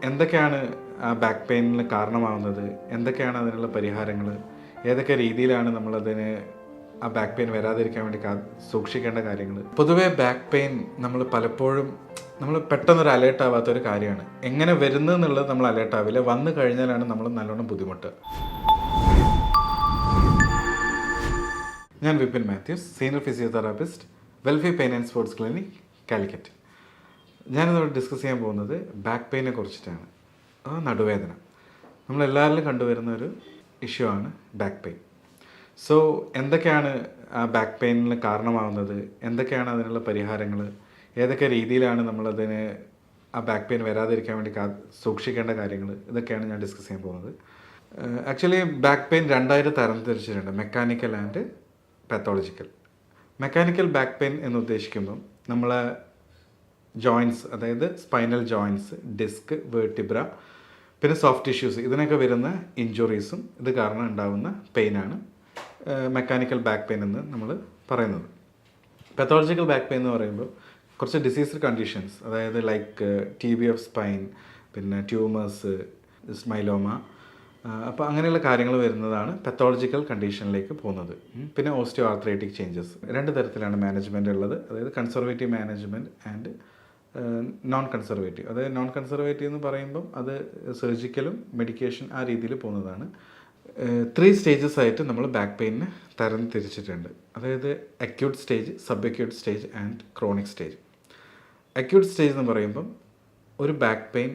എന്തൊക്കെയാണ് ആ ബാക്ക് പെയിനിന് കാരണമാവുന്നത്, എന്തൊക്കെയാണ് അതിനുള്ള പരിഹാരങ്ങൾ, ഏതൊക്കെ രീതിയിലാണ് നമ്മളതിന് ആ ബാക്ക് പെയിൻ വരാതിരിക്കാൻ വേണ്ടി സൂക്ഷിക്കേണ്ട കാര്യങ്ങൾ. പൊതുവേ ബാക്ക് പെയിൻ നമ്മൾ പലപ്പോഴും പെട്ടെന്നൊരു അലേർട്ട് ആവാത്തൊരു കാര്യമാണ്. എങ്ങനെ വരുന്നു എന്നുള്ളത് നമ്മൾ അലേർട്ട് ആവില്ല, വന്നു കഴിഞ്ഞാലാണ് നമ്മൾ നല്ലോണം ബുദ്ധിമുട്ട്. ഞാൻ Vipin Mathews, senior physiotherapist, welfare pain and sports clinic, Calicut. ഞാനിന്നോട് ഡിസ്കസ് ചെയ്യാൻ പോകുന്നത് ബാക്ക് പെയിനെ കുറിച്ചിട്ടാണ്. നടുവേദന നമ്മളെല്ലാവരിലും കണ്ടുവരുന്ന ഒരു ഇഷ്യൂ ആണ് ബാക്ക് പെയിൻ. സോ എന്തൊക്കെയാണ് ആ ബാക്ക് പെയിനിന് കാരണമാവുന്നത്, എന്തൊക്കെയാണ് അതിനുള്ള പരിഹാരങ്ങൾ, ഏതൊക്കെ രീതിയിലാണ് നമ്മളതിന് ആ ബാക്ക് പെയിൻ വരാതിരിക്കാൻ വേണ്ടി സൂക്ഷിക്കേണ്ട കാര്യങ്ങൾ, ഇതൊക്കെയാണ് ഞാൻ ഡിസ്കസ് ചെയ്യാൻ പോകുന്നത്. ആക്ച്വലി ബാക്ക് പെയിൻ രണ്ടായിട്ട് തരംതിരിച്ചിട്ടുണ്ട്: mechanical and pathological. Mechanical back pain എന്ന് ഉദ്ദേശിക്കുമ്പം നമ്മളെ ജോയിൻറ്റ്സ്, അതായത് സ്പൈനൽ ജോയിൻറ്റ്സ്, ഡിസ്ക്, വേർട്ടിബ്ര, പിന്നെ സോഫ്റ്റ് ടിഷ്യൂസ്, ഇതിനൊക്കെ വരുന്ന ഇഞ്ചുറീസും ഇത് കാരണം ഉണ്ടാകുന്ന പെയിനാണ് മെക്കാനിക്കൽ ബാക്ക് പെയിൻ എന്ന് നമ്മൾ പറയുന്നത്. പാത്തോളജിക്കൽ ബാക്ക് പെയിൻ എന്ന് പറയുമ്പോൾ കുറച്ച് ഡിസീസ് കണ്ടീഷൻസ്, അതായത് ലൈക്ക് TB ഓഫ് സ്പൈൻ, പിന്നെ ട്യൂമേഴ്സ്, മൈലോമ, അപ്പോൾ അങ്ങനെയുള്ള കാര്യങ്ങൾ വരുന്നതാണ് പാത്തോളജിക്കൽ കണ്ടീഷനിലേക്ക് പോകുന്നത്. പിന്നെ ഓസ്റ്റിയോ ആർത്രൈറ്റിക് ചേഞ്ചസ്. രണ്ട് തരത്തിലാണ് മാനേജ്മെൻ്റ് ഉള്ളത്, അതായത് conservative management and non conservative. അതായത് നോൺ കൺസർവേറ്റീവ് എന്ന് പറയുമ്പം അത് സർജിക്കലും മെഡിക്കേഷൻ ആ രീതിയിൽ പോകുന്നതാണ്. 3 സ്റ്റേജസ് ആയിട്ട് നമ്മൾ ബാക്ക് പെയിനിന് തരം തിരിച്ചിട്ടുണ്ട്. അതായത് acute stage, sub acute stage and chronic stage. Acute stage എന്ന് പറയുമ്പം ഒരു ബാക്ക് പെയിൻ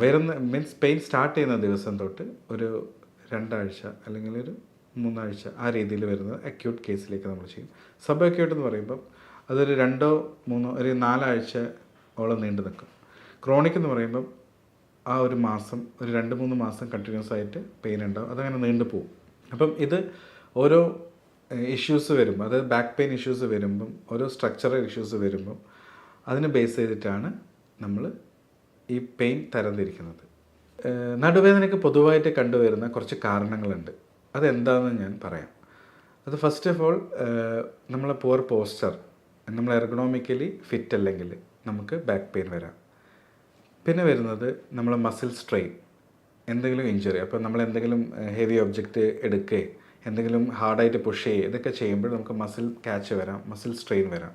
വരുന്ന മീൻസ് പെയിൻ സ്റ്റാർട്ട് ചെയ്യുന്ന ദിവസം തൊട്ട് ഒരു 2 ആഴ്ച അല്ലെങ്കിൽ ഒരു 3 ആഴ്ച ആ രീതിയിൽ വരുന്നത് അക്യൂട്ട് കേസിലേക്ക് നമ്മൾ ചെയ്യും. സബ് അക്യൂട്ട് എന്ന് പറയുമ്പം അതൊരു 2 3 ഒരു 4 ആഴ്ച ഓളം നീണ്ടു നിൽക്കും. ക്രോണിക് എന്ന് പറയുമ്പം ആ ഒരു മാസം, ഒരു 2-3 മാസം കണ്ടിന്യൂസ് ആയിട്ട് പെയിൻ ഉണ്ടാവും, അതങ്ങനെ നീണ്ടു പോകും. അപ്പം ഇത് ഓരോ ഇഷ്യൂസ് വരുമ്പോൾ, അതായത് ബാക്ക് പെയിൻ ഇഷ്യൂസ് വരുമ്പം, ഓരോ സ്ട്രക്ചറൽ ഇഷ്യൂസ് വരുമ്പം അതിനെ ബേസ് ചെയ്തിട്ടാണ് നമ്മൾ ഈ പെയിൻ തരംതിരിക്കുന്നത്. നടുവേദനയ്ക്ക് പൊതുവായിട്ട് കണ്ടുവരുന്ന കുറച്ച് കാരണങ്ങളുണ്ട്. അതെന്താണെന്ന് ഞാൻ പറയാം. അത് ഫസ്റ്റ് ഓഫ് ഓൾ നമ്മളെ പുവർ പോസ്ചർ, നമ്മൾ എർഗണോമിക്കലി ഫിറ്റ് അല്ലെങ്കിൽ നമുക്ക് ബാക്ക് പെയിൻ വരാം. പിന്നെ വരുന്നത് നമ്മൾ മസിൽ സ്ട്രെയിൻ, എന്തെങ്കിലും ഇഞ്ചുറി, അപ്പോൾ നമ്മൾ എന്തെങ്കിലും ഹെവി ഒബ്ജക്റ്റ് എടുക്കുകയോ എന്തെങ്കിലും ഹാർഡായിട്ട് പുഷ് ചെയ്യുക, ഇതൊക്കെ ചെയ്യുമ്പോൾ നമുക്ക് മസിൽ ക്യാച്ച് വരാം, മസിൽ സ്ട്രെയിൻ വരാം.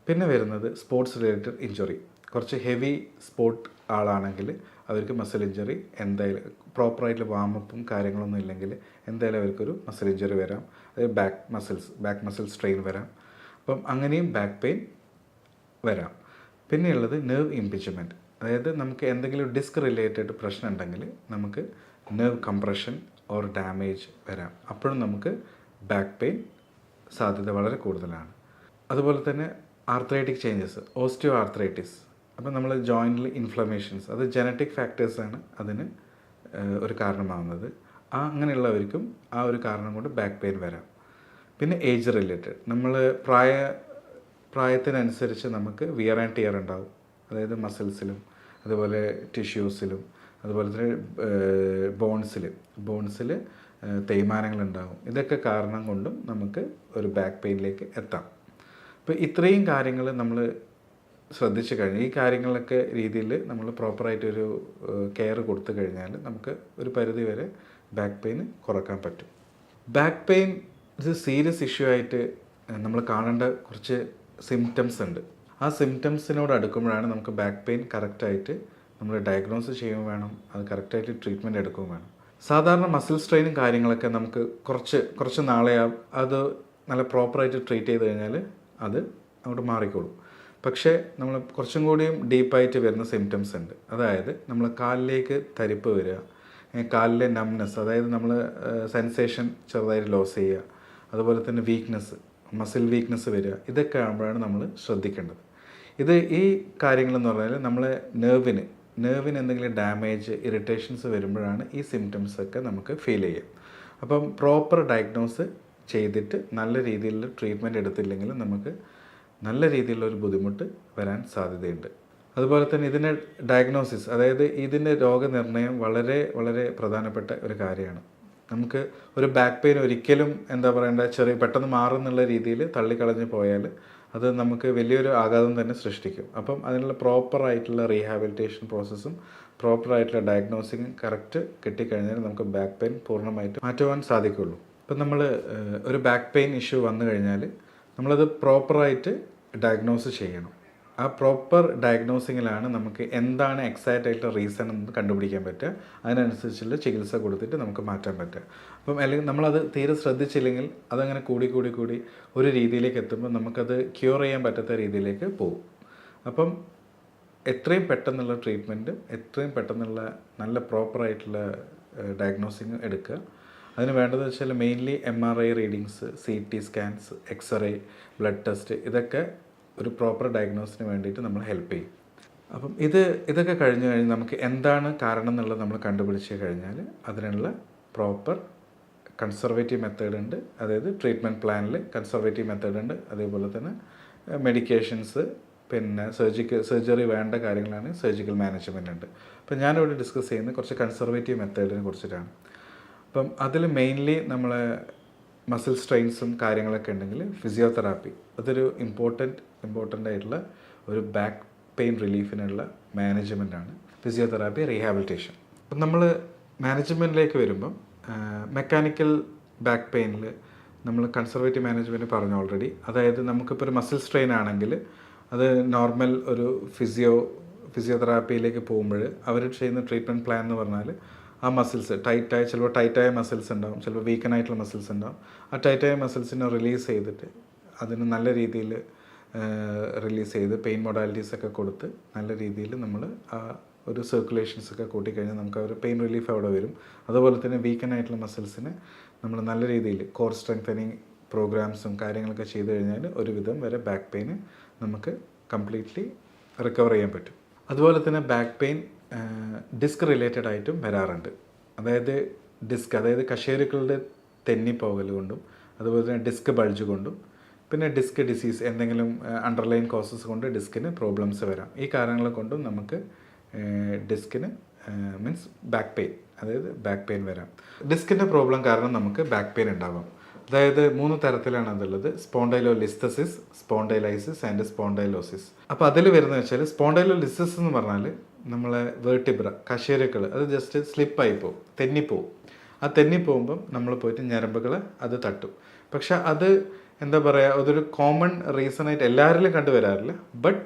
പിന്നെ വരുന്നത് സ്പോർട്സ് റിലേറ്റഡ് ഇഞ്ചുറി. കുറച്ച് ഹെവി സ്പോർട്ട് ആളാണെങ്കിൽ അവർക്ക് മസിൽ ഇഞ്ചുറി എന്തായാലും, പ്രോപ്പറായിട്ട് വാമപ്പും കാര്യങ്ങളൊന്നും ഇല്ലെങ്കിൽ എന്തായാലും അവർക്കൊരു മസിൽ ഇഞ്ചുറി വരാം, അതായത് ബാക്ക് മസിൽ സ്ട്രെയിൻ വരാം. അപ്പം അങ്ങനെയും ബാക്ക് പെയിൻ വരാം. പിന്നെയുള്ളത് നെർവ് ഇംപിച്ച്മെൻറ്റ്, അതായത് നമുക്ക് എന്തെങ്കിലും ഡിസ്ക് റിലേറ്റഡ് പ്രശ്നം ഉണ്ടെങ്കിൽ നമുക്ക് നെർവ് കംപ്രഷൻ ഓർ ഡാമേജ് വരാം. അപ്പോഴും നമുക്ക് ബാക്ക് പെയിൻ സാധ്യത വളരെ കൂടുതലാണ്. അതുപോലെ തന്നെ ആർത്രൈറ്റിക് ചേഞ്ചസ്, ഓസ്റ്റിയോ ആർത്രൈറ്റിസ്. അപ്പോൾ നമ്മൾ ജോയിൻറ്റിൽ ഇൻഫ്ലമേഷൻസ്, അത് ജനറ്റിക് ഫാക്ടേഴ്സാണ് അതിന് ഒരു കാരണമാകുന്നത്. അങ്ങനെയുള്ളവർക്കും ആ ഒരു കാരണം കൊണ്ട് ബാക്ക് പെയിൻ വരാം. പിന്നെ ഏജ് റിലേറ്റഡ്, നമ്മൾ പ്രായത്തിനനുസരിച്ച് നമുക്ക് വിയർ ആൻഡ് ടിയർ ഉണ്ടാവും, അതായത് മസിൽസിലും അതുപോലെ ടിഷ്യൂസിലും അതുപോലെ തന്നെ ബോൺസിൽ തേയ്മാനങ്ങളുണ്ടാകും. ഇതൊക്കെ കാരണം കൊണ്ടും നമുക്ക് ഒരു ബാക്ക് പെയിനിലേക്ക് എത്താം. അപ്പോൾ ഇത്രയും കാര്യങ്ങൾ നമ്മൾ ശ്രദ്ധിച്ചു കഴിഞ്ഞാൽ, ഈ കാര്യങ്ങളൊക്കെ രീതിയിൽ നമ്മൾ പ്രോപ്പറായിട്ടൊരു കെയർ കൊടുത്തു കഴിഞ്ഞാൽ നമുക്ക് ഒരു പരിധി വരെ ബാക്ക് പെയിൻ കുറക്കാൻ പറ്റും. ബാക്ക് പെയിൻ ഇത് സീരിയസ് ഇഷ്യൂ ആയിട്ട് നമ്മൾ കാണേണ്ട കുറച്ച് സിംറ്റംസ് ഉണ്ട്. ആ സിംറ്റംസിനോട് അടുക്കുമ്പോഴാണ് നമുക്ക് ബാക്ക് പെയിൻ കറക്റ്റായിട്ട് നമ്മൾ ഡയഗ്നോസ് ചെയ്യുകയും വേണം, അത് കറക്റ്റായിട്ട് ട്രീറ്റ്മെൻറ്റ് എടുക്കുകയും വേണം. സാധാരണ മസിൽ സ്ട്രെയിനും കാര്യങ്ങളൊക്കെ നമുക്ക് കുറച്ച് നാളെ അത് നല്ല പ്രോപ്പറായിട്ട് ട്രീറ്റ് ചെയ്ത് കഴിഞ്ഞാൽ അത് അങ്ങോട്ട് മാറിക്കോളും. പക്ഷേ നമ്മൾ കുറച്ചും കൂടിയും ഡീപ്പായിട്ട് വരുന്ന സിംറ്റംസ് ഉണ്ട്. അതായത് നമ്മൾ കാലിലേക്ക് തരിപ്പ് വരിക, കാലിലെ നംനെസ്, അതായത് നമ്മൾ സെൻസേഷൻ ചെറുതായിട്ട് ലോസ് ചെയ്യുക, അതുപോലെ തന്നെ വീക്ക്നെസ്, മസിൽ വീക്ക്നെസ് വരിക, ഇതൊക്കെ ആകുമ്പോഴാണ് നമ്മൾ ശ്രദ്ധിക്കേണ്ടത്. ഈ കാര്യങ്ങളെന്ന് പറഞ്ഞാൽ നമ്മളെ നെർവിന് എന്തെങ്കിലും ഡാമേജ്, ഇറിറ്റേഷൻസ് വരുമ്പോഴാണ് ഈ സിംറ്റംസൊക്കെ നമുക്ക് ഫീൽ ചെയ്യുക. അപ്പം പ്രോപ്പർ ഡയഗ്നോസ് ചെയ്തിട്ട് നല്ല രീതിയിലുള്ള ട്രീറ്റ്മെൻറ്റ് എടുത്തില്ലെങ്കിൽ നമുക്ക് നല്ല രീതിയിലുള്ളൊരു ബുദ്ധിമുട്ട് വരാൻ സാധ്യതയുണ്ട്. അതുപോലെ തന്നെ ഇതിൻ്റെ ഡയഗ്നോസിസ്, അതായത് ഇതിൻ്റെ രോഗനിർണയം വളരെ വളരെ പ്രധാനപ്പെട്ട ഒരു കാര്യമാണ്. നമുക്ക് ഒരു ബാക്ക് പെയിൻ ഒരിക്കലും പെട്ടെന്ന് മാറുന്നുള്ള രീതിയിൽ തള്ളിക്കളഞ്ഞ് പോയാൽ അത് നമുക്ക് വലിയൊരു ആഘാതം തന്നെ സൃഷ്ടിക്കും. അപ്പം അതിനുള്ള പ്രോപ്പറായിട്ടുള്ള റീഹാബിലിറ്റേഷൻ പ്രോസസ്സും പ്രോപ്പറായിട്ടുള്ള ഡയഗ്നോസിങ്ങും കറക്റ്റ് കിട്ടിക്കഴിഞ്ഞാൽ നമുക്ക് ബാക്ക് പെയിൻ പൂർണ്ണമായിട്ട് മാറ്റുവാൻ സാധിക്കുള്ളൂ. ഇപ്പം നമ്മൾ ഒരു ബാക്ക് പെയിൻ ഇഷ്യൂ വന്നു കഴിഞ്ഞാൽ നമ്മളത് പ്രോപ്പറായിട്ട് ഡയഗ്നോസ് ചെയ്യണം. ആ പ്രോപ്പർ ഡയഗ്നോസിങ്ങിലാണ് നമുക്ക് എന്താണ് എക്സാക്റ്റ് ആയിട്ടുള്ള റീസൺ എന്ന് കണ്ടുപിടിക്കാൻ പറ്റുക. അതിനനുസരിച്ചുള്ള ചികിത്സ കൊടുത്തിട്ട് നമുക്ക് മാറ്റാൻ പറ്റുക. അപ്പം അല്ലെങ്കിൽ നമ്മളത് തീരെ ശ്രദ്ധിച്ചില്ലെങ്കിൽ അതങ്ങനെ കൂടി ഒരു രീതിയിലേക്ക് എത്തുമ്പോൾ നമുക്കത് ക്യൂർ ചെയ്യാൻ പറ്റാത്ത രീതിയിലേക്ക് പോകും. അപ്പം എത്രയും പെട്ടെന്നുള്ള ട്രീറ്റ്മെൻറ്റും എത്രയും പെട്ടെന്നുള്ള നല്ല പ്രോപ്പറായിട്ടുള്ള ഡയഗ്നോസിങ് എടുക്കുക. അതിന് വേണ്ടതെന്ന് വെച്ചാൽ mainly MRI readings, CT scans, x-ray, blood test, ഇതൊക്കെ ഒരു പ്രോപ്പർ ഡയഗ്നോസിന് വേണ്ടിയിട്ട് നമ്മൾ ഹെൽപ്പ് ചെയ്യും. അപ്പം ഇതൊക്കെ കഴിഞ്ഞ് നമുക്ക് എന്താണ് കാരണം എന്നുള്ളത് നമ്മൾ കണ്ടുപിടിച്ച് കഴിഞ്ഞാൽ അതിനുള്ള പ്രോപ്പർ കൺസർവേറ്റീവ് മെത്തേഡ് ഉണ്ട്. അതായത് ട്രീറ്റ്മെൻറ്റ് പ്ലാനിൽ കൺസർവേറ്റീവ് മെത്തേഡ് ഉണ്ട്. അതേപോലെ തന്നെ മെഡിക്കേഷൻസ്, പിന്നെ സർജറി വേണ്ട കാര്യങ്ങളാണ് സർജിക്കൽ മാനേജ്മെൻറ്റ് ഉണ്ട്. അപ്പം ഞാനിവിടെ ഡിസ്കസ് ചെയ്യുന്നത് കുറച്ച് കൺസർവേറ്റീവ് മെത്തേഡിനെ കുറിച്ചിട്ടാണ്. അപ്പം അതിൽ മെയിൻലി നമ്മളെ മസിൽ സ്ട്രെയിൻസും കാര്യങ്ങളൊക്കെ ഉണ്ടെങ്കിൽ ഫിസിയോതെറാപ്പി അതൊരു ഇമ്പോർട്ടൻ്റ് ആയിട്ടുള്ള ഒരു ബാക്ക് പെയിൻ റിലീഫിനുള്ള മാനേജ്മെൻറ്റാണ് ഫിസിയോതെറാപ്പി റീഹാബിലിറ്റേഷൻ. അപ്പം നമ്മൾ മാനേജ്മെൻറ്റിലേക്ക് വരുമ്പം മെക്കാനിക്കൽ ബാക്ക് പെയിനിൽ നമ്മൾ കൺസർവേറ്റീവ് മാനേജ്മെൻറ്റ് പറഞ്ഞു ഓൾറെഡി. അതായത് നമുക്കിപ്പോൾ ഒരു മസിൽ സ്ട്രെയിൻ ആണെങ്കിൽ അത് നോർമൽ ഒരു ഫിസിയോതെറാപ്പിയിലേക്ക് പോകുമ്പോൾ അവർ ചെയ്യുന്ന ട്രീറ്റ്മെൻറ്റ് പ്ലാൻ എന്ന് പറഞ്ഞാൽ ആ മസിൽസ് ചിലപ്പോൾ ടൈറ്റായ മസിൽസ് ഉണ്ടാവും, ചിലപ്പോൾ വീക്കനായിട്ടുള്ള മസിൽസ് ഉണ്ടാവും. ആ ടൈറ്റായ മസിൽസിനെ റിലീസ് ചെയ്തിട്ട് അതിന് നല്ല രീതിയിൽ റിലീസ് ചെയ്ത് പെയിൻ മൊഡാലിറ്റീസൊക്കെ കൊടുത്ത് നല്ല രീതിയിൽ നമ്മൾ ആ ഒരു സർക്കുലേഷൻസൊക്കെ കൂട്ടിക്കഴിഞ്ഞാൽ നമുക്ക് ആ ഒരു പെയിൻ റിലീഫ് അവിടെ വരും. അതുപോലെ തന്നെ വീക്കനായിട്ടുള്ള മസിൽസിന് നമ്മൾ നല്ല രീതിയിൽ കോർ സ്ട്രെങ്തനിങ് പ്രോഗ്രാംസും കാര്യങ്ങളൊക്കെ ചെയ്ത് കഴിഞ്ഞാൽ ഒരുവിധം വരെ ബാക്ക് പെയിന് നമുക്ക് കംപ്ലീറ്റ്ലി റിക്കവർ ചെയ്യാൻ പറ്റും. അതുപോലെ തന്നെ ബാക്ക് പെയിൻ ഡിസ്ക് റിലേറ്റഡ് ആയിട്ടും വരാറുണ്ട്. അതായത് കശേരുക്കളുടെ തെന്നിപ്പോകൽ കൊണ്ടും അതുപോലെ തന്നെ ഡിസ്ക് ബൾജ് കൊണ്ടും പിന്നെ ഡിസ്ക് ഡിസീസ് എന്തെങ്കിലും അണ്ടർലൈൻ കോസസ് കൊണ്ട് ഡിസ്കിന് പ്രോബ്ലംസ് വരാം. ഈ കാരണങ്ങൾ കൊണ്ടും നമുക്ക് ഡിസ്കിന് മീൻസ് ബാക്ക് പെയിൻ വരാം. ഡിസ്കിൻ്റെ പ്രോബ്ലം കാരണം നമുക്ക് ബാക്ക് പെയിൻ ഉണ്ടാവാം. അതായത് 3 തരത്തിലാണ് അതുള്ളത്: സ്പോണ്ടൈലോലിസ്തസിസ്, സ്പോണ്ടൈലൈസിസ് ആൻഡ് സ്പോണ്ടൈലോസിസ്. അപ്പോൾ അതിൽ വരുന്നത് വെച്ചാൽ സ്പോണ്ടൈലോലിസിസ് എന്ന് പറഞ്ഞാൽ നമ്മളെ വേർട്ടിബ്ര കശേരുക്കൾ അത് ജസ്റ്റ് സ്ലിപ്പായി പോകും, തെന്നിപ്പോവും. ആ തെന്നിപ്പോകുമ്പം നമ്മൾ പോയിട്ട് ഞരമ്പുകൾ അത് തട്ടും. പക്ഷെ അത് എന്താ പറയുക, അതൊരു കോമൺ റീസണായിട്ട് എല്ലാവരിലും കണ്ടുവരാറില്ല. ബട്ട്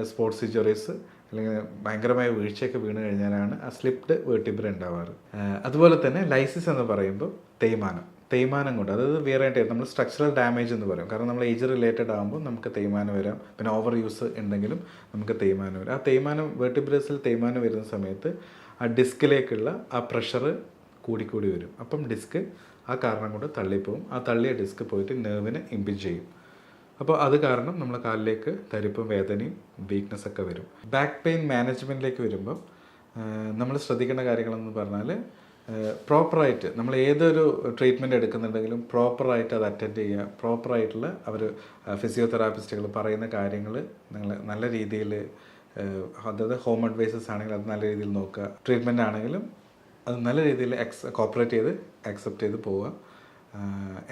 സ്പോർട്സ് ഇഞ്ചുറീസ് അല്ലെങ്കിൽ ഭയങ്കരമായ വീഴ്ചയൊക്കെ വീണ് കഴിഞ്ഞാലാണ് ആ സ്ലിപ്ഡ് വേർട്ടിബ്ര ഉണ്ടാവാറ്. അതുപോലെ തന്നെ ലൈസിസ് എന്ന് പറയുമ്പോൾ തേയ്മാനം കൊണ്ട്, അതായത് വിയറായിട്ട് നമ്മൾ സ്ട്രക്ചറൽ ഡാമേജ് എന്ന് പറയും. കാരണം നമ്മൾ ഏജ് റിലേറ്റഡ് ആകുമ്പോൾ നമുക്ക് തേയ്മാനം വരാം. പിന്നെ ഓവർ യൂസ് ഉണ്ടെങ്കിലും നമുക്ക് തേയ്മാനം വരാം. ആ തേയ്മാനം വെർട്ടിബ്രസിൽ തേയ്മാനം വരുന്ന സമയത്ത് ആ ഡിസ്കിലേക്കുള്ള ആ പ്രഷർ കൂടി വരും. അപ്പം ഡിസ്ക് ആ കാരണം കൊണ്ട് തള്ളിപ്പോവും. ആ തള്ളിയ ഡിസ്ക് പോയിട്ട് നെർവിനെ ഇമ്പിഞ്ച് ചെയ്യും. അപ്പോൾ അത് കാരണം നമ്മളെ കാലിലേക്ക് തരിപ്പും വേദനയും വീക്ക്നെസ്സൊക്കെ വരും. ബാക്ക് പെയിൻ മാനേജ്മെൻറ്റിലേക്ക് വരുമ്പോൾ നമ്മൾ ശ്രദ്ധിക്കേണ്ട കാര്യങ്ങളെന്ന് പറഞ്ഞാൽ പ്രോപ്പറായിട്ട് നമ്മൾ ഏതൊരു ട്രീറ്റ്മെൻറ്റ് എടുക്കുന്നുണ്ടെങ്കിലും പ്രോപ്പറായിട്ട് അത് അറ്റൻഡ് ചെയ്യുക. പ്രോപ്പറായിട്ടുള്ള അവർ ഫിസിയോതെറാപ്പിസ്റ്റുകൾ പറയുന്ന കാര്യങ്ങൾ നിങ്ങൾ നല്ല രീതിയിൽ, അതായത് ഹോം അഡ്വൈസസ് ആണെങ്കിലും അത് നല്ല രീതിയിൽ നോക്കുക. ട്രീറ്റ്മെൻറ്റ് ആണെങ്കിലും അത് നല്ല രീതിയിൽ കോപ്പറേറ്റ് ചെയ്ത് അക്സെപ്റ്റ് ചെയ്ത് പോവുക.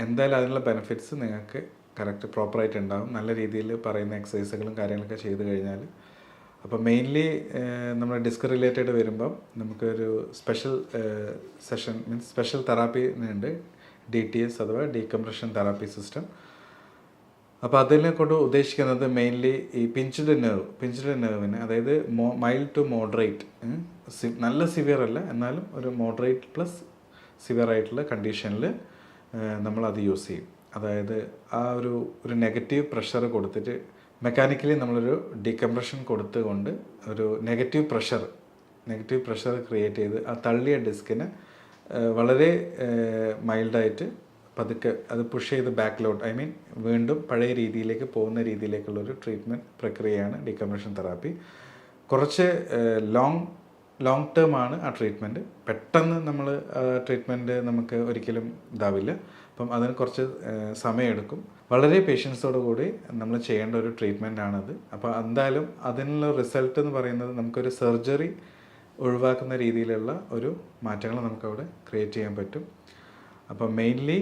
എന്തായാലും അതിനുള്ള ബെനിഫിറ്റ്സ് നിങ്ങൾക്ക് കറക്റ്റ് പ്രോപ്പറായിട്ട് ഉണ്ടാകും. നല്ല രീതിയിൽ പറയുന്ന എക്സസൈസുകളും കാര്യങ്ങളൊക്കെ ചെയ്ത് കഴിഞ്ഞാൽ. അപ്പോൾ മെയിൻലി നമ്മൾ ഡിസ്ക് റിലേറ്റഡ് വരുമ്പം നമുക്കൊരു special session means special therapy ഉണ്ട്, DTS അഥവാ ഡീകംപ്രഷൻ തെറാപ്പി സിസ്റ്റം. അപ്പോൾ അതിനെ കൊണ്ട് ഉദ്ദേശിക്കുന്നത് മെയിൻലി ഈ പിഞ്ച്ഡ് നെർവിന്, അതായത് മൈൽഡ് ടു മോഡറേറ്റ്, നല്ല സിവിയർ അല്ല എന്നാലും ഒരു മോഡറേറ്റ് പ്ലസ് സിവിയർ ആയിട്ടുള്ള കണ്ടീഷനിൽ നമ്മളത് യൂസ് ചെയ്യും. അതായത് ആ ഒരു നെഗറ്റീവ് പ്രഷർ കൊടുത്തിട്ട് മെക്കാനിക്കലി നമ്മളൊരു ഡീകംപ്രഷൻ കൊടുത്തുകൊണ്ട് ഒരു നെഗറ്റീവ് പ്രഷർ ക്രിയേറ്റ് ചെയ്ത് ആ തള്ളിയ ഡിസ്കിനെ വളരെ മൈൽഡായിട്ട് പതുക്കെ അത് പുഷ് ചെയ്ത് ബാക്കിലോട്ട് വീണ്ടും പഴയ രീതിയിലേക്ക് പോകുന്ന രീതിയിലേക്കുള്ളൊരു ട്രീറ്റ്മെൻറ്റ് പ്രക്രിയയാണ് ഡീകംപ്രഷൻ തെറാപ്പി. കുറച്ച് ലോങ് ടേം ആണ് ആ ട്രീറ്റ്മെൻറ്റ്. പെട്ടെന്ന് നമ്മൾ ട്രീറ്റ്മെൻറ്റ് നമുക്ക് ഒരിക്കലും ഇതാവില്ല. അപ്പം അതിന് കുറച്ച് സമയമെടുക്കും. വളരെ പേഷ്യൻസോടു കൂടി നമ്മൾ ചെയ്യേണ്ട ഒരു ട്രീറ്റ്മെൻറ്റാണത്. അപ്പോൾ എന്തായാലും അതിനുള്ള റിസൾട്ട് എന്ന് പറയുന്നത് നമുക്കൊരു സർജറി ഒഴിവാക്കുന്ന രീതിയിലുള്ള ഒരു മാറ്റങ്ങൾ നമുക്കവിടെ ക്രിയേറ്റ് ചെയ്യാൻ പറ്റും. അപ്പോൾ മെയിൻലി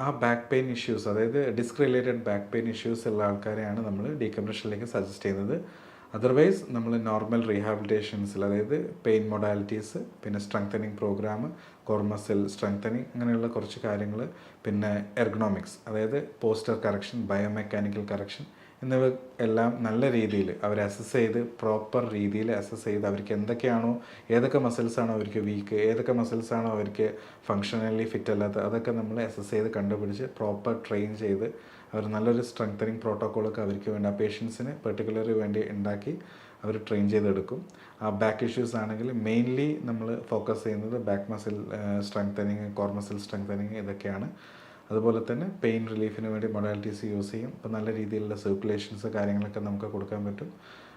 ആ ബാക്ക് പെയിൻ ഇഷ്യൂസ്, അതായത് disc related back pain issues ഉള്ള ആൾക്കാരെയാണ് നമ്മൾ ഡീകംപ്രഷനിലേക്ക് സജസ്റ്റ് ചെയ്യുന്നത്. അതർവൈസ് നമ്മൾ നോർമൽ റീഹാബിലിറ്റേഷൻസിൽ, അതായത് പെയിൻ മൊഡാലിറ്റീസ്, പിന്നെ strengthening program, core muscle strengthening, അങ്ങനെയുള്ള കുറച്ച് കാര്യങ്ങൾ, പിന്നെ എർഗണോമിക്സ്, അതായത് പോസ്റ്റർ കറക്ഷൻ, ബയോമെക്കാനിക്കൽ കറക്ഷൻ എന്നിവ എല്ലാം നല്ല രീതിയിൽ അവർ അസസ് ചെയ്ത്, പ്രോപ്പർ രീതിയിൽ അസസ് ചെയ്ത് അവർക്ക് എന്തൊക്കെയാണോ, ഏതൊക്കെ മസിൽസാണോ അവർക്ക് വീക്ക്, ഏതൊക്കെ മസിൽസാണോ അവർക്ക് ഫങ്ഷണലി ഫിറ്റ് അല്ലാത്ത, അതൊക്കെ നമ്മൾ അസസ് ചെയ്ത് കണ്ടുപിടിച്ച് പ്രോപ്പർ ട്രെയിൻ ചെയ്ത് അവർ നല്ലൊരു സ്ട്രെങ്തനിങ് പ്രോട്ടോക്കോളൊക്കെ അവർക്ക് വേണ്ടി, ആ പേഷ്യൻസിന് പെർട്ടിക്കുലറി വേണ്ടി ഉണ്ടാക്കി അവർ ട്രെയിൻ ചെയ്തെടുക്കും. ആ ബാക്ക് ഇഷ്യൂസ് ആണെങ്കിൽ മെയിൻലി നമ്മൾ ഫോക്കസ് ചെയ്യുന്നത് back muscle strengthening, core muscle strengthening ഇതൊക്കെയാണ്. അതുപോലെ തന്നെ പെയിൻ റിലീഫിന് വേണ്ടി മൊഡാലിറ്റീസ് യൂസ് ചെയ്യും. ഇപ്പം നല്ല രീതിയിലുള്ള സർക്കുലേഷൻസ് കാര്യങ്ങളൊക്കെ നമുക്ക് കൊടുക്കാൻ പറ്റും.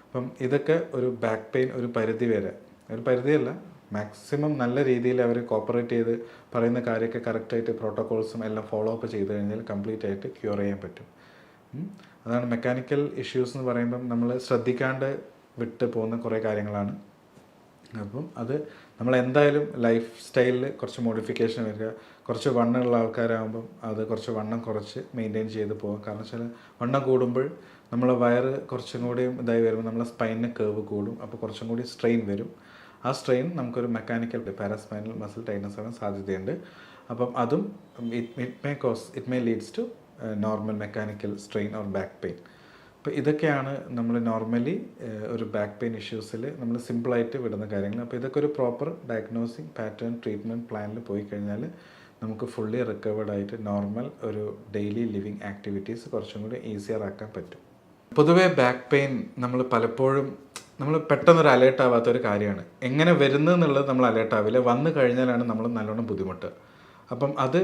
അപ്പം ഇതൊക്കെ ഒരു ബാക്ക് പെയിൻ ഒരു പരിധി വരെ, ഒരു പരിധിയല്ല, മാക്സിമം നല്ല രീതിയിൽ അവർ കോപ്പറേറ്റ് ചെയ്ത് പറയുന്ന കാര്യമൊക്കെ കറക്റ്റായിട്ട് പ്രോട്ടോകോൾസും എല്ലാം ഫോളോ അപ്പ് ചെയ്ത് കഴിഞ്ഞാൽ കംപ്ലീറ്റ് ആയിട്ട് ക്യൂർ ചെയ്യാൻ പറ്റും. അതാണ് മെക്കാനിക്കൽ ഇഷ്യൂസ് എന്ന് പറയുമ്പം നമ്മൾ ശ്രദ്ധിക്കാണ്ട് വിട്ട് പോകുന്ന കുറേ കാര്യങ്ങളാണ്. അപ്പം അത് നമ്മൾ എന്തായാലും ലൈഫ് സ്റ്റൈലിൽ കുറച്ച് മോഡിഫിക്കേഷൻ വരിക. കുറച്ച് വണ്ണമുള്ള ആൾക്കാരാകുമ്പം അത് കുറച്ച് വണ്ണം കുറച്ച് മെയിൻറ്റെയിൻ ചെയ്ത് പോകാം. കാരണം വെച്ചാൽ വണ്ണം കൂടുമ്പോൾ നമ്മളെ വയറ് കുറച്ചും കൂടിയും ഇതായി വരുമ്പോൾ നമ്മളെ സ്പൈനിന് കേർവ് കൂടും. അപ്പോൾ കുറച്ചും കൂടി സ്ട്രെയിൻ വരും. ആ സ്ട്രെയിൻ നമുക്കൊരു മെക്കാനിക്കൽ പാരാസ്പൈനൽ മസിൽ ടൈറ്റ്നസ് ആവാൻ സാധ്യതയുണ്ട്. അപ്പം അതും it may leads to normal mechanical strain or back pain. അപ്പോൾ ഇതൊക്കെയാണ് നമ്മൾ നോർമലി ഒരു ബാക്ക് പെയിൻ ഇഷ്യൂസിൽ നമ്മൾ സിമ്പിളായിട്ട് വിടുന്ന കാര്യങ്ങൾ. അപ്പോൾ ഇതൊക്കെ ഒരു പ്രോപ്പർ ഡയഗ്നോസിങ് പാറ്റേൺ ട്രീറ്റ്മെൻറ്റ് പ്ലാനിൽ പോയി കഴിഞ്ഞാൽ നമുക്ക് ഫുള്ളി റിക്കവേർഡ് ആയിട്ട് നോർമൽ ഒരു ഡെയിലി ലിവിങ് ആക്ടിവിറ്റീസ് കുറച്ചും കൂടി ഈസിയർ ആക്കാൻ പറ്റും. പൊതുവേ ബാക്ക് പെയിൻ നമ്മൾ പലപ്പോഴും നമ്മൾ പെട്ടെന്നൊരു അലേർട്ട് ആവാത്ത ഒരു കാര്യമാണ്. എങ്ങനെ വരുന്നത് എന്നുള്ളത് നമ്മൾ അലേർട്ട് ആവില്ല, വന്നു കഴിഞ്ഞാലാണ് നമ്മൾ നല്ലോണം ബുദ്ധിമുട്ട്. അപ്പം അത്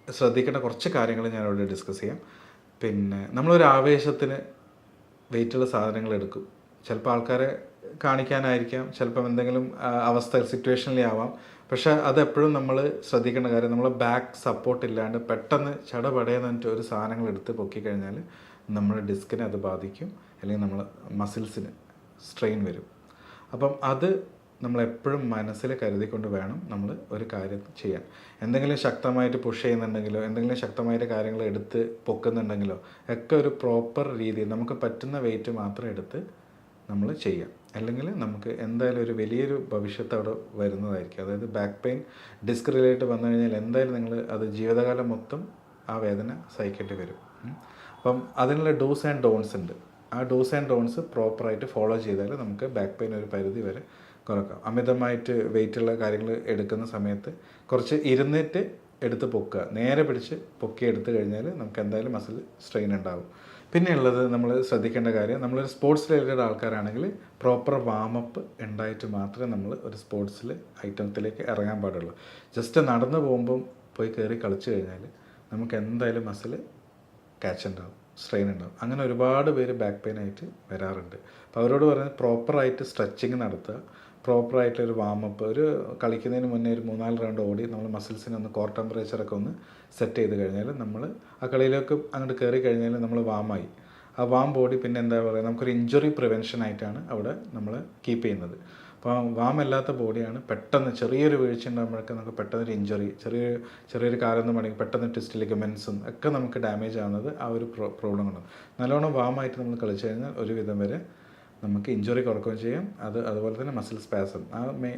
ശ്രദ്ധിക്കേണ്ട കുറച്ച് കാര്യങ്ങൾ ഞാനിവിടെ ഡിസ്കസ് ചെയ്യാം. പിന്നെ നമ്മളൊരു ആവേശത്തിന് വെയിറ്റുള്ള സാധനങ്ങൾ എടുക്കും. ചിലപ്പോൾ ആൾക്കാരെ കാണിക്കാനായിരിക്കാം, ചിലപ്പം എന്തെങ്കിലും അവസ്ഥ സിറ്റുവേഷനിലേ ആവാം. പക്ഷേ അതെപ്പോഴും നമ്മൾ ശ്രദ്ധിക്കേണ്ട കാര്യം, നമ്മൾ ബാക്ക് സപ്പോർട്ട് ഇല്ലാണ്ട് പെട്ടെന്ന് ചടപടയെന്ന് പറഞ്ഞിട്ട് ഒരു സാധനങ്ങൾ എടുത്ത് പൊക്കിക്കഴിഞ്ഞാൽ നമ്മുടെ ഡിസ്കിനെ അത് ബാധിക്കും, അല്ലെങ്കിൽ നമ്മൾ മസിൽസിന് സ്ട്രെയിൻ വരും. അപ്പം അത് നമ്മളെപ്പോഴും മനസ്സിൽ കരുതിക്കൊണ്ട് വേണം നമ്മൾ ഒരു കാര്യം ചെയ്യാൻ. എന്തെങ്കിലും ശക്തമായിട്ട് പുഷ് ചെയ്യുന്നുണ്ടെങ്കിലോ, എന്തെങ്കിലും ശക്തമായിട്ട് കാര്യങ്ങൾ എടുത്ത് പൊക്കുന്നുണ്ടെങ്കിലോ ഒക്കെ ഒരു പ്രോപ്പർ രീതിയിൽ നമുക്ക് പറ്റുന്ന വെയിറ്റ് മാത്രം എടുത്ത് നമ്മൾ ചെയ്യാം. അല്ലെങ്കിൽ നമുക്ക് എന്തായാലും ഒരു വലിയൊരു ഭവിഷ്യത്ത് അവിടെ വരുന്നതായിരിക്കും. അതായത് ബാക്ക് പെയിൻ ഡിസ്ക് റിലേറ്റ് വന്നു കഴിഞ്ഞാൽ എന്തായാലും നിങ്ങൾ അത് ജീവിതകാലം മൊത്തം ആ വേദന സഹിക്കേണ്ടി വരും. അപ്പം അതിനുള്ള ഡൂസ് ആൻഡ് ഡോൺസ് ഉണ്ട്. ആ ഡൂസ് ആൻഡ് ഡോൺസ് പ്രോപ്പറായിട്ട് ഫോളോ ചെയ്താൽ നമുക്ക് ബാക്ക് പെയിൻ ഒരു പരിധി വരെ കുറക്കാം. അമിതമായിട്ട് വെയിറ്റുള്ള കാര്യങ്ങൾ എടുക്കുന്ന സമയത്ത് കുറച്ച് ഇരുന്നിട്ട് എടുത്ത് പൊക്കുക. നേരെ പിടിച്ച് പൊക്കി എടുത്തു കഴിഞ്ഞാൽ നമുക്ക് എന്തായാലും മസിൽ സ്ട്രെയിൻ ഉണ്ടാവും. പിന്നെ ഉള്ളത് നമ്മൾ ശ്രദ്ധിക്കേണ്ട കാര്യം, നമ്മളൊരു സ്പോർട്സ് റിലേറ്റഡ് ആൾക്കാരാണെങ്കിൽ പ്രോപ്പർ വാമപ്പ് ഉണ്ടായിട്ട് മാത്രമേ നമ്മൾ ഒരു സ്പോർട്സിൽ ഐറ്റത്തിലേക്ക് ഇറങ്ങാൻ പാടുള്ളൂ. ജസ്റ്റ് നടന്നു പോകുമ്പം പോയി കയറി കളിച്ചു കഴിഞ്ഞാൽ നമുക്ക് എന്തായാലും മസിൽ ക്യാച്ച് ഉണ്ടാവും, സ്ട്രെയിൻ ഉണ്ടാവും. അങ്ങനെ ഒരുപാട് പേര് ബാക്ക് പെയിൻ ആയിട്ട് വരാറുണ്ട്. അപ്പോൾ അവരോട് പറയുന്നത് പ്രോപ്പറായിട്ട് സ്ട്രെച്ചിങ് നടത്തുക, പ്രോപ്പറായിട്ടൊരു വാമപ്പ്, ഒരു കളിക്കുന്നതിന് മുന്നേ ഒരു 3-4 റൗണ്ട് ഓടി നമ്മൾ മസിൽസിനെ ഒന്ന് കോർ ടെമ്പറേച്ചറൊക്കെ ഒന്ന് സെറ്റ് ചെയ്ത് കഴിഞ്ഞാൽ നമ്മൾ ആ കളിയിലേക്ക് അങ്ങോട്ട് കയറി കഴിഞ്ഞാൽ നമ്മൾ വാമായി. ആ വാം ബോഡി പിന്നെ എന്താ പറയുക, നമുക്കൊരു ഇഞ്ചുറി പ്രിവെൻഷൻ ആയിട്ടാണ് അവിടെ നമ്മൾ കീപ്പ് ചെയ്യുന്നത്. അപ്പോൾ വാം അല്ലാത്ത ബോഡിയാണ് പെട്ടെന്ന് ചെറിയൊരു വീഴ്ച ഉണ്ടാകുമ്പോഴൊക്കെ നമുക്ക് പെട്ടെന്നൊരു ഇഞ്ചുറി, ചെറിയൊരു കാലൊന്നും വേണമെങ്കിൽ പെട്ടെന്ന് ട്വിസ്റ്റ് ലിഗമെൻസും ഒക്കെ നമുക്ക് ഡാമേജ് ആവുന്നത് ആ ഒരു പ്രോബ്ലം കൊണ്ട്. നല്ലോണം വാമായിട്ട് നമ്മൾ കളിച്ചു കഴിഞ്ഞാൽ ഒരു വിധം വരെ നമുക്ക് ഇഞ്ചുറി കുറക്കുകയും ചെയ്യാം. അതുപോലെ തന്നെ muscle spasm,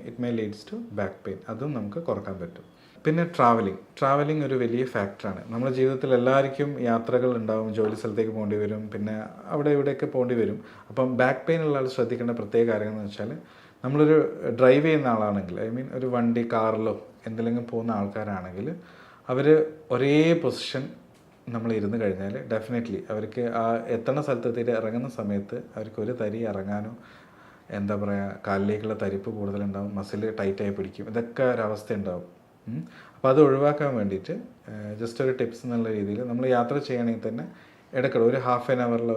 it may leads to back pain, അതും നമുക്ക് കുറക്കാൻ പറ്റും. പിന്നെ ട്രാവലിംഗ് ഒരു വലിയ ഫാക്ടറാണ്. നമ്മുടെ ജീവിതത്തിൽ എല്ലാവർക്കും യാത്രകൾ ഉണ്ടാവും, ജോലി സ്ഥലത്തേക്ക് പോകേണ്ടി വരും, പിന്നെ അവിടെ ഇവിടെയൊക്കെ പോകേണ്ടി വരും. അപ്പം ബാക്ക് പെയിൻ ഉള്ള ആൾ ശ്രദ്ധിക്കേണ്ട പ്രത്യേക കാര്യങ്ങൾ എന്ന് വെച്ചാൽ, നമ്മളൊരു ഡ്രൈവ് ചെയ്യുന്ന ആളാണെങ്കിൽ, ഒരു വണ്ടി കാറിലോ എന്തെങ്കിലും പോകുന്ന ആൾക്കാരാണെങ്കിൽ അവർ ഒരേ പൊസിഷൻ നമ്മൾ ഇരുന്ന് കഴിഞ്ഞാൽ ഡെഫിനറ്റ്ലി അവർക്ക് ആ എത്തണ സ്ഥലത്തെത്തിയിട്ട് ഇറങ്ങുന്ന സമയത്ത് അവർക്ക് ഒരു തരി ഇറങ്ങാനോ, എന്താ പറയുക, കാലിലേക്കുള്ള തരിപ്പ് കൂടുതലുണ്ടാവും, മസിൽ ടൈറ്റായി പിടിക്കും, ഇതൊക്കെ ഒരവസ്ഥ ഉണ്ടാവും. അപ്പോൾ അത് ഒഴിവാക്കാൻ വേണ്ടിയിട്ട് ജസ്റ്റ് ഒരു ടിപ്സ് എന്നുള്ള രീതിയിൽ നമ്മൾ യാത്ര ചെയ്യണമെങ്കിൽ തന്നെ ഇടയ്ക്കിടെ ഒരു ഹാഫ് ആൻ അവറിൽ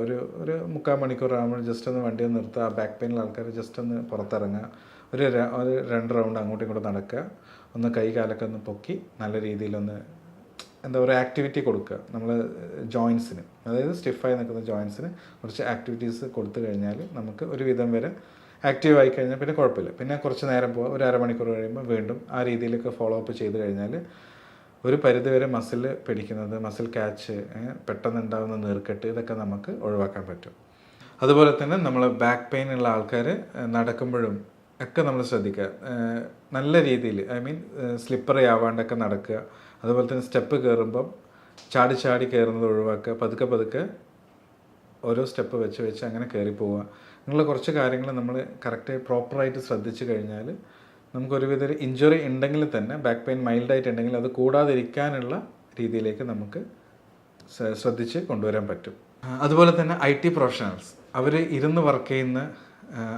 ഒരു 3/4 മണിക്കൂർ ആകുമ്പോൾ ജസ്റ്റ് ഒന്ന് വണ്ടി ഒന്ന് നിർത്തുക. ആ ബാക്ക് പെയിനുള്ള ആൾക്കാർ ജസ്റ്റ് ഒന്ന് പുറത്തിറങ്ങുക, ഒരു 2 റൗണ്ട് അങ്ങോട്ടും ഇങ്ങോട്ടും നടക്കുക, ഒന്ന് കൈ കാലൊക്കെ ഒന്ന് പൊക്കി നല്ല രീതിയിലൊന്ന് എന്താ പറയുക ആക്ടിവിറ്റി കൊടുക്കുക. നമ്മൾ ജോയിൻസിന്, അതായത് സ്റ്റിഫായി നിൽക്കുന്ന ജോയിൻസിന് കുറച്ച് ആക്ടിവിറ്റീസ് കൊടുത്തു കഴിഞ്ഞാൽ നമുക്ക് ഒരു വിധം വരെ ആക്റ്റീവ് ആയി കഴിഞ്ഞാൽ പിന്നെ കുഴപ്പമില്ല. പിന്നെ കുറച്ച് നേരം പോവുക, ഒരു 1/2 മണിക്കൂർ കഴിയുമ്പോൾ വീണ്ടും ആ രീതിയിലൊക്കെ ഫോളോ അപ്പ് ചെയ്ത് കഴിഞ്ഞാൽ ഒരു പരിധിവരെ മസിൽ പിടിക്കുന്നത്, മസിൽ ക്യാച്ച്, പെട്ടെന്നുണ്ടാകുന്ന നീർക്കെട്ട്, ഇതൊക്കെ നമുക്ക് ഒഴിവാക്കാൻ പറ്റും. അതുപോലെ തന്നെ നമ്മൾ ബാക്ക് പെയിൻ ഉള്ള ആൾക്കാർ നടക്കുമ്പോഴും ഒക്കെ നമ്മൾ ശ്രദ്ധിക്കുക. നല്ല രീതിയിൽ, ഐ മീൻ സ്ലിപ്പറി ആവാണ്ടൊക്കെ നടക്കുക. അതുപോലെ തന്നെ സ്റ്റെപ്പ് കയറുമ്പം ചാടി ചാടി കയറുന്നത് ഒഴിവാക്കുക. പതുക്കെ പതുക്കെ ഓരോ സ്റ്റെപ്പ് വെച്ച് വെച്ച് അങ്ങനെ കയറി പോവുക. ഇങ്ങനെയുള്ള കുറച്ച് കാര്യങ്ങൾ നമ്മൾ കറക്റ്റ് പ്രോപ്പറായിട്ട് ശ്രദ്ധിച്ചു കഴിഞ്ഞാൽ നമുക്കൊരുവിധ ഇഞ്ചുറി ഉണ്ടെങ്കിൽ തന്നെ, ബാക്ക് പെയിൻ മൈൽഡായിട്ടുണ്ടെങ്കിൽ അത് കൂടാതിരിക്കാനുള്ള രീതിയിലേക്ക് നമുക്ക് ശ്രദ്ധിച്ച് കൊണ്ടുവരാൻ പറ്റും. അതുപോലെ തന്നെ IT പ്രൊഫഷണൽസ്, അവർ ഇരുന്ന് വർക്ക് ചെയ്യുന്ന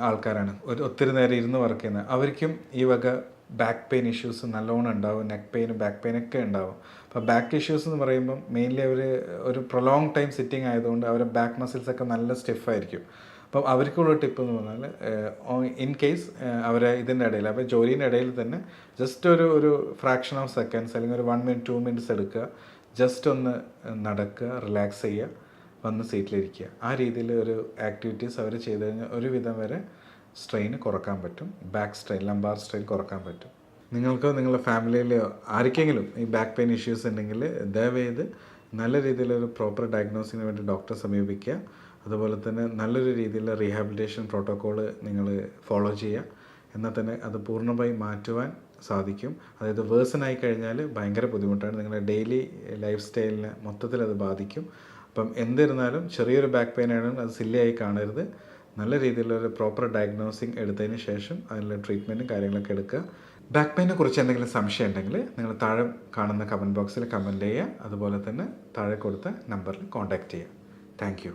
ആൾക്കാരാണ്, ഒത്തിരി നേരം ഇരുന്ന് വർക്ക് ചെയ്യുന്ന, അവർക്കും ഈ വക ബാക്ക് പെയിൻ ഇഷ്യൂസ് നല്ലോണം ഉണ്ടാവും. നെക്ക് പെയിനും ബാക്ക് പെയിനൊക്കെ ഉണ്ടാവും. അപ്പോൾ ബാക്ക് ഇഷ്യൂസ് എന്ന് പറയുമ്പം മെയിൻലി അവർ ഒരു പ്രൊലോങ് ടൈം സിറ്റിംഗ് ആയതുകൊണ്ട് അവരുടെ ബാക്ക് മസിൽസൊക്കെ നല്ല സ്റ്റിഫായിരിക്കും. അപ്പം അവർക്കുള്ള ടിപ്പ് എന്ന് പറഞ്ഞാൽ, ഇൻ കേസ് അവരെ ഇതിൻ്റെ ഇടയിൽ, അപ്പോൾ ജോലിൻ്റെ ഇടയിൽ തന്നെ ജസ്റ്റ് ഒരു ഫ്രാക്ഷൻ ഓഫ് സെക്കൻഡ്സ് അല്ലെങ്കിൽ ഒരു 1 മിനിറ്റ് 2 മിനിറ്റ്സ് എടുക്കുക, ജസ്റ്റ് ഒന്ന് നടക്കുക, റിലാക്സ് ചെയ്യുക, വന്ന് സീറ്റിലിരിക്കുക. ആ രീതിയിൽ ഒരു ആക്ടിവിറ്റീസ് അവർ ചെയ്ത് കഴിഞ്ഞാൽ ഒരുവിധം വരെ സ്ട്രെയിൻ കുറക്കാൻ പറ്റും. ബാക്ക് സ്ട്രെയിൻ, ലംബാർ സ്ട്രെയിൻ കുറക്കാൻ പറ്റും. നിങ്ങൾക്കോ നിങ്ങളുടെ ഫാമിലിയിലോ ആർക്കെങ്കിലും ഈ ബാക്ക് പെയിൻ ഇഷ്യൂസ് ഉണ്ടെങ്കിൽ ദയവേത് നല്ല രീതിയിലൊരു പ്രോപ്പർ ഡയഗ്നോസിന് വേണ്ടി ഡോക്ടറെ സമീപിക്കുക. അതുപോലെ തന്നെ നല്ലൊരു രീതിയിലുള്ള റീഹാബിലിറ്റേഷൻ പ്രോട്ടോക്കോൾ നിങ്ങൾ ഫോളോ ചെയ്യുക. എന്നാൽ തന്നെ അത് പൂർണ്ണമായി മാറ്റുവാൻ സാധിക്കും. അതായത് വേഴ്സണായി കഴിഞ്ഞാൽ ഭയങ്കര ബുദ്ധിമുട്ടാണ്. നിങ്ങളുടെ ഡെയിലി ലൈഫ് സ്റ്റൈലിനെ മൊത്തത്തിൽ അത് ബാധിക്കും. അപ്പം എന്നിരുന്നാലും ചെറിയൊരു ബാക്ക് പെയിൻ ആണെങ്കിലും അത് സില്ലിയായി കാണരുത്. നല്ല രീതിയിലൊരു പ്രോപ്പർ ഡയഗ്നോസിങ് എടുത്തതിന് ശേഷം അതിനുള്ള ട്രീറ്റ്മെൻറ്റും കാര്യങ്ങളൊക്കെ എടുക്കുക. ബാക്ക് പെയിനെ കുറിച്ച് എന്തെങ്കിലും സംശയം ഉണ്ടെങ്കിൽ നിങ്ങൾ താഴെ കാണുന്ന കമൻറ്റ് ബോക്സിൽ കമൻറ്റ് ചെയ്യുക. അതുപോലെ തന്നെ താഴെ കൊടുത്ത നമ്പറിൽ കോൺടാക്റ്റ് ചെയ്യുക. Thank you.